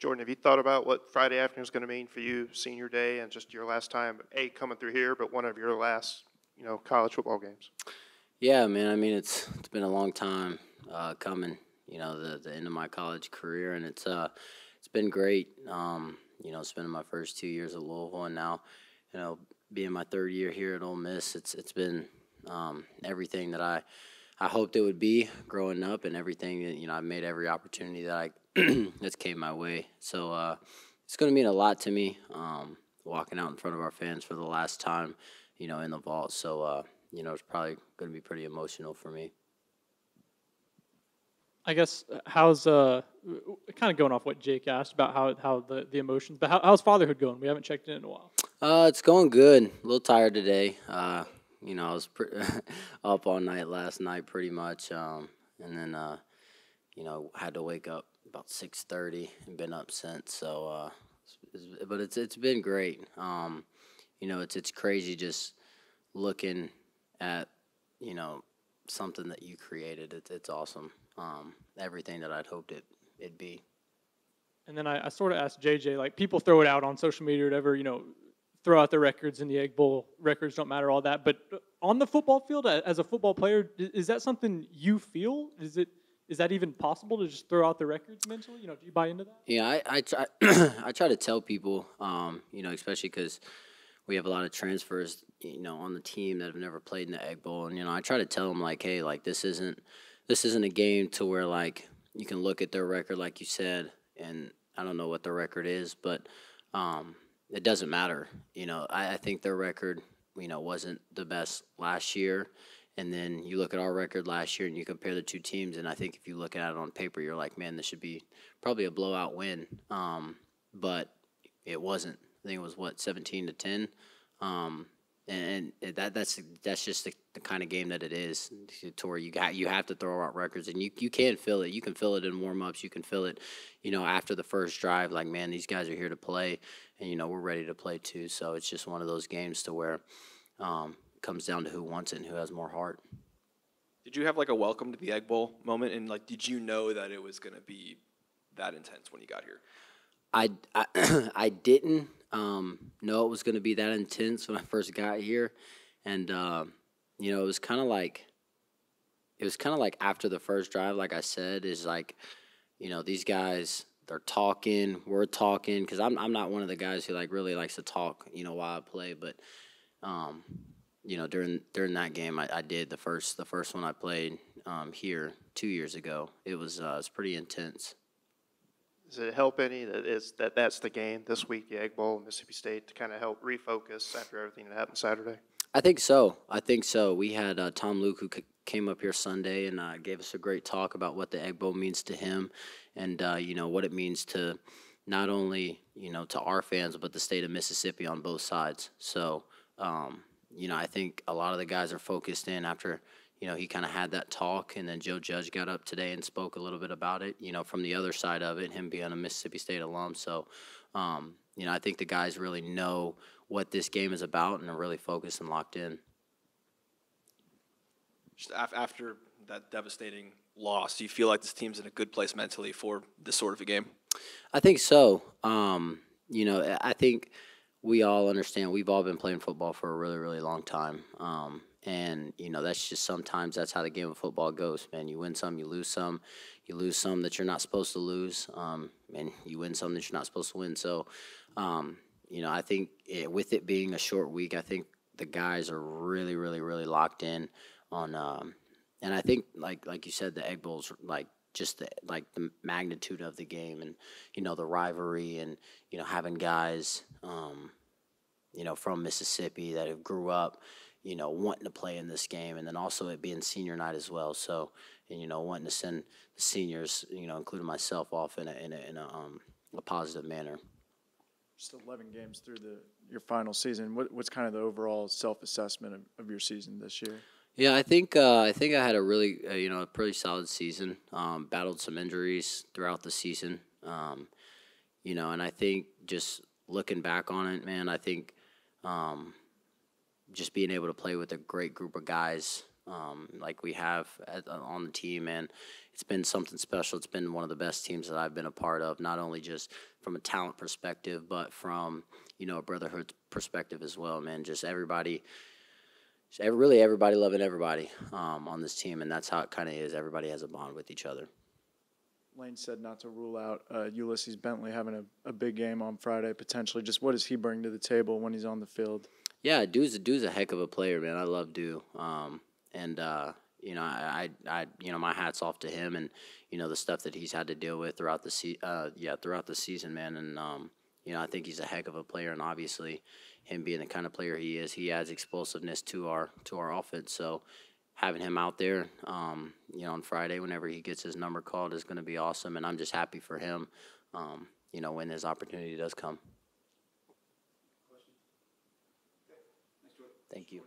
Jordan, have you thought about what Friday afternoon is going to mean for you, senior day, and just your last time, coming through here, but one of your last, college football games? Yeah, man. I mean, it's been a long time coming. The end of my college career, and it's been great. Spending my first 2 years at Louisville, and now, being my third year here at Ole Miss. It's been everything that I hoped it would be growing up, and everything that I made every opportunity that I that's came my way. So it's going to mean a lot to me. Walking out in front of our fans for the last time, in the vault. So it's probably going to be pretty emotional for me. I guess how's kind of going off what Jake asked about how the emotions, but how's fatherhood going? We haven't checked in a while. It's going good. A little tired today. I was up all night last night pretty much, and then had to wake up about 6:30 and been up since. So, but it's been great. It's crazy just looking at something that you created. It's awesome. Everything that I'd hoped it'd be. And then I sort of asked JJ, like, people throw it out on social media or whatever, throw out the records in the Egg Bowl. Records don't matter, all that. But on the football field, as a football player, is that something you feel? Is that even possible to just throw out the records mentally? Do you buy into that? Yeah, I try I try to tell people, especially because we have a lot of transfers, on the team that have never played in the Egg Bowl, and I try to tell them, like, hey, like, this isn't a game to where, like, you can look at their record, like you said, and I don't know what their record is, but it doesn't matter. I think their record, wasn't the best last year. And then you look at our record last year and you compare the two teams, and I think if you look at it on paper, you're like, man, this should be probably a blowout win. But it wasn't. I think it was, 17-10. And that's just the kind of game that it is, to where you have to throw out records, and you can feel it. You can feel it in warm-ups. You can feel it, after the first drive. Like, man, these guys are here to play, and we're ready to play too. So it's just one of those games to where it comes down to who wants it and who has more heart. Did you have like a welcome to the Egg Bowl moment, and like, did you know that it was going to be that intense when you got here? I didn't know it was going to be that intense when I first got here, and it was kind of like after the first drive, like I said, is like, these guys, they're talking, we're talking, because I'm not one of the guys who like really likes to talk, while I play, but during that game, I did the first one I played here 2 years ago. It was pretty intense. Does it help any that's the game this week, the Egg Bowl, Mississippi State, to kind of help refocus after everything that happened Saturday? I think so. We had Tom Luke, who came up here Sunday and gave us a great talk about what the Egg Bowl means to him, and what it means to not only to our fans but the state of Mississippi on both sides. So I think a lot of the guys are focused in after he kind of had that talk, and then Joe Judge got up today and spoke a little bit about it, from the other side of it, him being a Mississippi State alum. So, I think the guys really know what this game is about and are really focused and locked in. Just after that devastating loss, do you feel like this team's in a good place mentally for this sort of a game? I think so. I think we all understand we've all been playing football for a really, really long time. And, that's just sometimes that's how the game of football goes, man. You win some, you lose some. You lose some that you're not supposed to lose, and you win some that you're not supposed to win. So, I think with it being a short week, I think the guys are really, really, really locked in on and I think, like you said, the Egg Bowl's like just the magnitude of the game and, the rivalry and, having guys, from Mississippi that have grew up, wanting to play in this game, and then also it being senior night as well. So, and, wanting to send the seniors, including myself, off in a positive manner. Just 11 games through your final season. What's kind of the overall self-assessment of your season this year? Yeah, I think I had a really a pretty solid season. Battled some injuries throughout the season, and I think just looking back on it, man, I think just being able to play with a great group of guys like we have on the team, and it's been something special. It's been one of the best teams that I've been a part of, not only just from a talent perspective, but from, a brotherhood perspective as well, man. Just everybody, really everybody loving everybody on this team, and that's how it kind of is. Everybody has a bond with each other. Lane said not to rule out Ulyses Bentley having a big game on Friday potentially. Just what does he bring to the table when he's on the field? Yeah, Dude's a heck of a player, man. I love Dude. My hat's off to him, and the stuff that he's had to deal with throughout the season, man. And I think he's a heck of a player, and obviously, him being the kind of player he is, he adds explosiveness to our offense. So having him out there, on Friday, whenever he gets his number called, is going to be awesome, and I'm just happy for him, when his opportunity does come. Thank you.